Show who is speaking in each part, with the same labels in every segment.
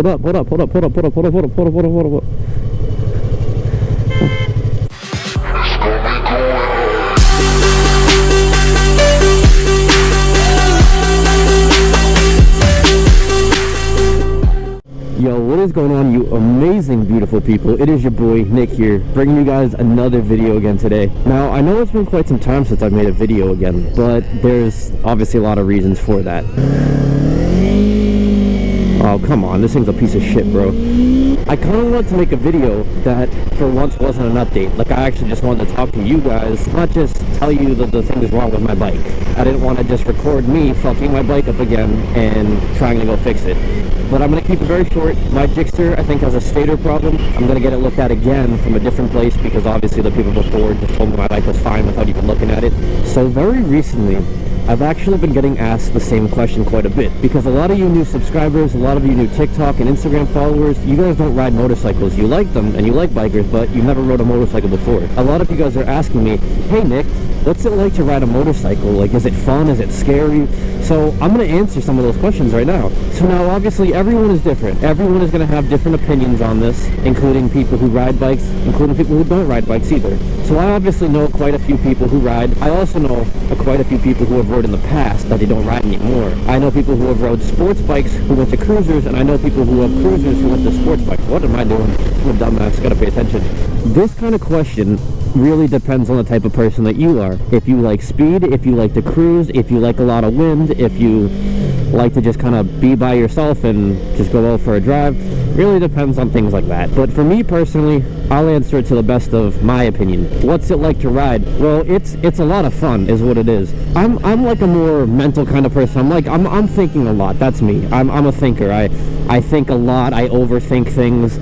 Speaker 1: Hold up. Yo, what is going on, you amazing, beautiful people? It is your boy, Nick here, bringing you guys another video again today. Now, I know it's been quite some time since I've made a video again, but there's obviously a lot of reasons for that. Oh, come on, this thing's a piece of shit, bro. I kind of wanted to make a video that for once wasn't an update. Like, I actually just wanted to talk to you guys, not just tell you that the thing is wrong with my bike. I didn't want to just record me fucking my bike up again and trying to go fix it. But I'm going to keep it very short. My Gixxer, I think, has a stator problem. I'm going to get it looked at again from a different place because obviously the people before just told me my bike was fine without even looking at it. So very recently, I've actually been getting asked the same question quite a bit because a lot of you new subscribers, a lot of you new TikTok and Instagram followers, you guys don't ride motorcycles. You like them and you like bikers, but you never rode a motorcycle before. A lot of you guys are asking me, hey Nick, what's it like to ride a motorcycle? Like, is it fun? Is it scary? So I'm going to answer some of those questions right now. So now, obviously, everyone is different. Everyone is going to have different opinions on this, including people who ride bikes, including people who don't ride bikes either. So I obviously know quite a few people who ride. I also know quite a few people who have rode in the past, but they don't ride anymore. I know people who have rode sports bikes who went to cruisers, and I know people who have cruisers who went to sports bikes. What am I doing? I'm a dumbass. Gotta pay attention. This kind of question really depends on the type of person that you are. If you like speed, if you like to cruise, if you like a lot of wind, if you like to just kind of be by yourself and just go out for a drive, really depends on things like that. But for me personally, I'll answer it to the best of my opinion. What's it like to ride? Well, it's a lot of fun is what it is. I'm like a more mental kind of person. I'm thinking a lot. That's me. I'm a thinker. I think a lot. I overthink things.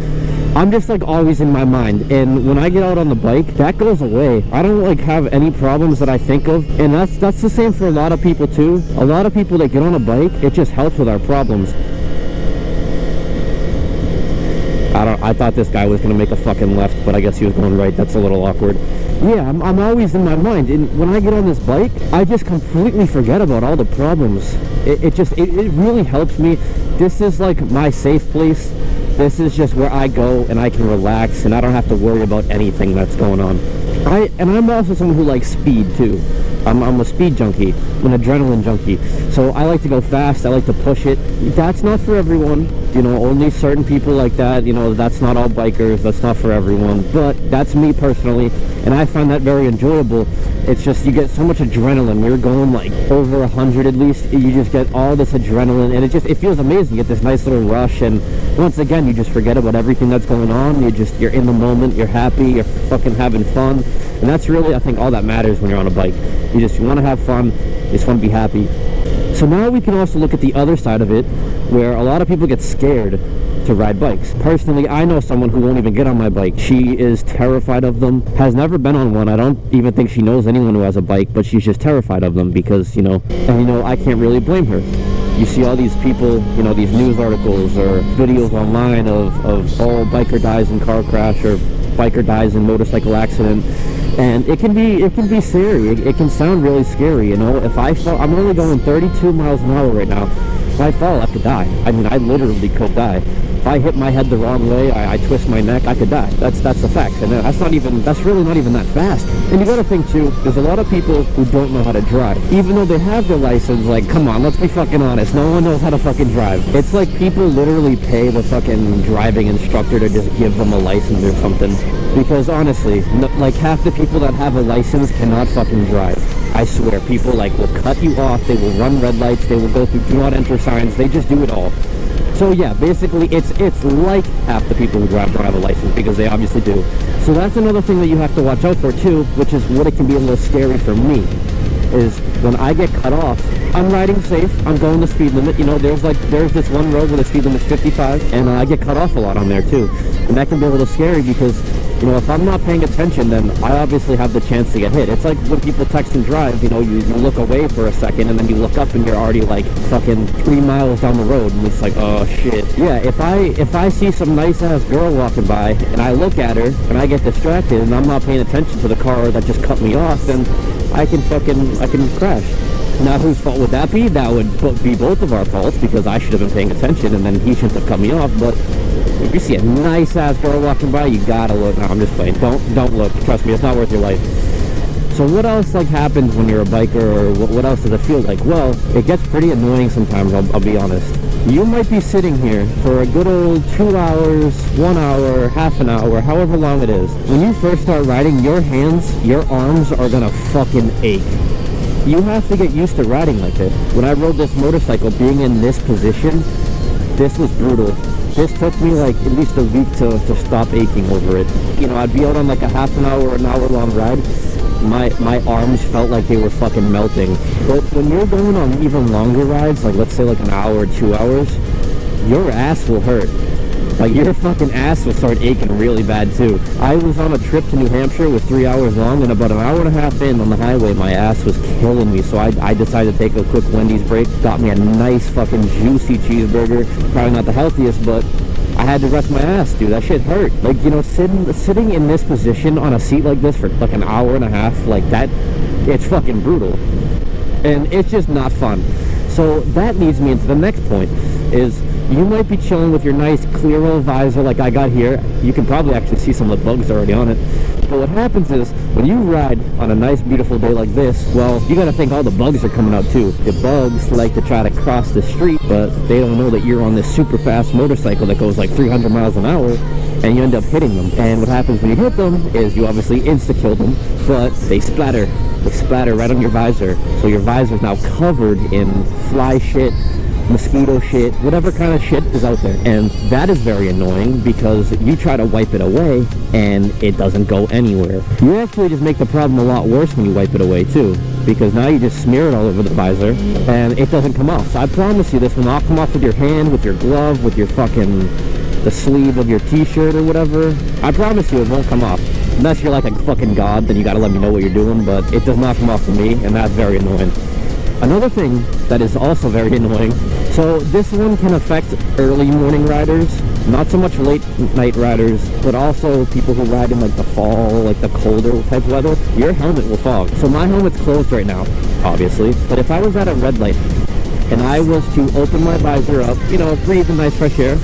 Speaker 1: I'm just like always in my mind, and when I get out on the bike, that goes away. I don't like have any problems that I think of, and that's the same for a lot of people too. A lot of people that get on a bike, it just helps with our problems. I thought this guy was gonna make a fucking left, but I guess he was going right. That's a little awkward. Yeah, I'm always in my mind, and when I get on this bike, I just completely forget about all the problems. It really helps me. This is like my safe place. This is just where I go and I can relax and I don't have to worry about anything that's going on. I'm also someone who likes speed too. I'm a speed junkie, I'm an adrenaline junkie. So I like to go fast, I like to push it. That's not for everyone, you know, only certain people like that, you know, that's not all bikers, that's not for everyone. But that's me personally, and I find that very enjoyable. It's just, you get so much adrenaline. You're going like over 100 at least. You just get all this adrenaline, and it feels amazing. You get this nice little rush, and once again, you just forget about everything that's going on. You're in the moment, you're happy, you're fucking having fun. And that's really, I think, all that matters when you're on a bike. You want to have fun, you just want to be happy. So now we can also look at the other side of it, where a lot of people get scared to ride bikes. Personally, I know someone who won't even get on my bike. She is terrified of them, has never been on one. I don't even think she knows anyone who has a bike, but she's just terrified of them because, I can't really blame her. You see all these people, these news articles or videos online of biker dies in car crash or biker dies in motorcycle accident. And it can be scary. It can sound really scary, If I fall, I'm only going 32 miles an hour right now. If I fall, I could die. I mean, I literally could die. If I hit my head the wrong way, I twist my neck, I could die. That's the fact. And that's really not even that fast. And you gotta think too, there's a lot of people who don't know how to drive. Even though they have their license, like, come on, let's be fucking honest. No one knows how to fucking drive. It's like people literally pay the fucking driving instructor to just give them a license or something. Because honestly, like half the people that have a license cannot fucking drive. I swear, people will cut you off, they will run red lights, they will go through do not enter signs, they just do it all. So yeah, basically it's like half the people who drive don't have a license, because they obviously do. So that's another thing that you have to watch out for too, which is what it can be a little scary for me, is when I get cut off, I'm riding safe, I'm going the speed limit, there's this one road where the speed limit is 55, and I get cut off a lot on there too. And that can be a little scary because, if I'm not paying attention, then I obviously have the chance to get hit. It's like when people text and drive, you look away for a second and then you look up and you're already like fucking 3 miles down the road, and it's like, oh shit. Yeah, if I see some nice ass girl walking by and I look at her and I get distracted and I'm not paying attention to the car that just cut me off, then I can crash. Now, whose fault would that be? That would be both of our faults, because I should have been paying attention and then he shouldn't have cut me off. But if you see a nice ass girl walking by, you gotta look. No, I'm just playing. Don't look. Trust me, it's not worth your life. So what else like happens when you're a biker, or what else does it feel like? Well, it gets pretty annoying sometimes, I'll be honest. You might be sitting here for a good old 2 hours, 1 hour, half an hour, however long it is. When you first start riding, your hands, your arms are gonna fucking ache. You have to get used to riding like this. When I rode this motorcycle, being in this position, this was brutal. This took me like at least a week to stop aching over it. You know, I'd be out on like a half an hour, an hour long ride. My arms felt like they were fucking melting. But when you're going on even longer rides, like let's say like an hour or 2 hours, your ass will hurt. Like your fucking ass will start aching really bad too. I was on a trip to New Hampshire with 3 hours long, and about an hour and a half in on the highway, my ass was killing me. So I decided to take a quick Wendy's break, got me a nice fucking juicy cheeseburger. Probably not the healthiest, but I had to rest my ass, dude. That shit hurt. Like, you know, sitting in this position on a seat like this for like an hour and a half, like that, it's fucking brutal. And it's just not fun. So that leads me into the next point, is you might be chilling with your nice clear old visor like I got here. You can probably actually see some of the bugs already on it. But what happens is, when you ride on a nice beautiful day like this, well, you gotta think all the bugs are coming out too. The bugs like to try to cross the street, but they don't know that you're on this super fast motorcycle that goes like 300 miles an hour, and you end up hitting them. And what happens when you hit them is you obviously insta-kill them, but they splatter. They splatter right on your visor. So your visor is now covered in fly shit, mosquito shit, whatever kind of shit is out there. And that is very annoying, because you try to wipe it away and it doesn't go anywhere. You actually just make the problem a lot worse when you wipe it away too, because now you just smear it all over the visor and it doesn't come off. So I promise you, this will not come off with your hand, with your glove, with your fucking the sleeve of your t-shirt or whatever. I promise you it won't come off. Unless you're like a fucking god, then you gotta let me know what you're doing, but it does not come off for me, and that's very annoying. Another thing that is also very annoying, so this one can affect early morning riders, not so much late night riders, but also people who ride in like the fall, like the colder type weather. Your helmet will fog. So my helmet's closed right now, obviously, but if I was at a red light and I was to open my visor up, you know, breathe the nice fresh air,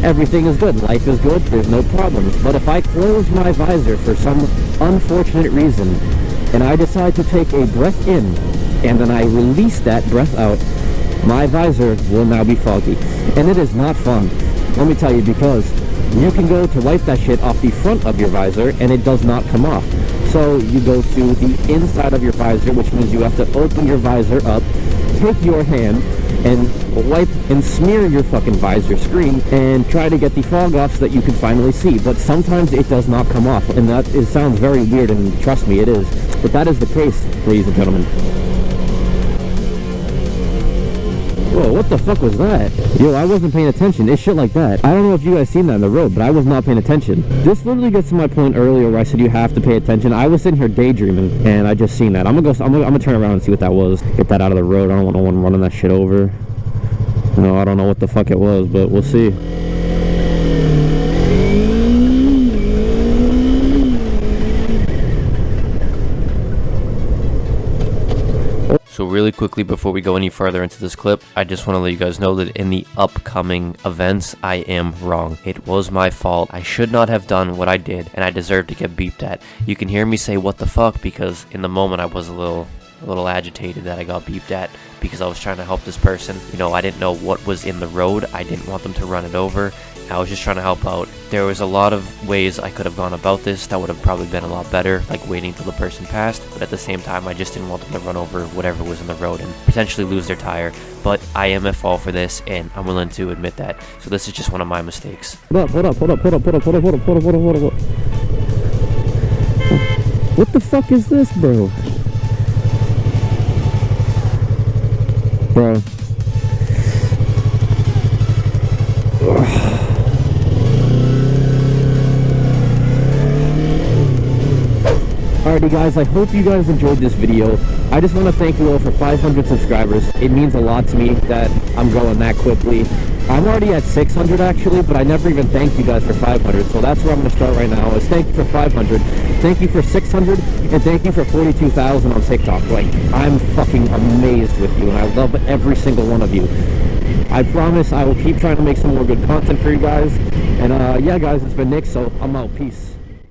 Speaker 1: everything is good, life is good, there's no problems. But if I close my visor for some unfortunate reason and I decide to take a breath in and then I release that breath out, my visor will now be foggy. And it is not fun, let me tell you, because you can go to wipe that shit off the front of your visor and it does not come off. So you go to the inside of your visor, which means you have to open your visor up, take your hand and wipe and smear your fucking visor screen and try to get the fog off so that you can finally see. But sometimes it does not come off, and that sounds very weird, and trust me, it is. But that is the case, ladies and gentlemen. Whoa, what the fuck was that? Yo, I wasn't paying attention. It's shit like that. I don't know if you guys seen that on the road, but I was not paying attention. This literally gets to my point earlier where I said you have to pay attention. I was sitting here daydreaming, and I just seen that. I'm gonna turn around and see what that was. Get that out of the road. I don't want no one running that shit over. No, I don't know what the fuck it was, but we'll see.
Speaker 2: So really quickly before we go any further into this clip, I just want to let you guys know that in the upcoming events, I am wrong. It was my fault. I should not have done what I did, and I deserve to get beeped at. You can hear me say what the fuck because in the moment I was a little agitated that I got beeped at because I was trying to help this person. You know, I didn't know what was in the road. I didn't want them to run it over. I was just trying to help out. There was a lot of ways I could have gone about this that would have probably been a lot better, like waiting till the person passed, but at the same time I just didn't want them to run over whatever was in the road and potentially lose their tire. But I am at fault for this, and I'm willing to admit that. So this is just one of my mistakes.
Speaker 1: Hold up. What the fuck is this, bro? Bro. Alrighty guys, I hope you guys enjoyed this video. I just want to thank you all for 500 subscribers. It means a lot to me that I'm growing that quickly. I'm already at 600 actually, but I never even thanked you guys for 500. So that's where I'm going to start right now, is thank you for 500, thank you for 600, and thank you for 42,000 on TikTok. Like, I'm fucking amazed with you, and I love every single one of you. I promise I will keep trying to make some more good content for you guys. And yeah, guys, it's been Nick, so I'm out. Peace.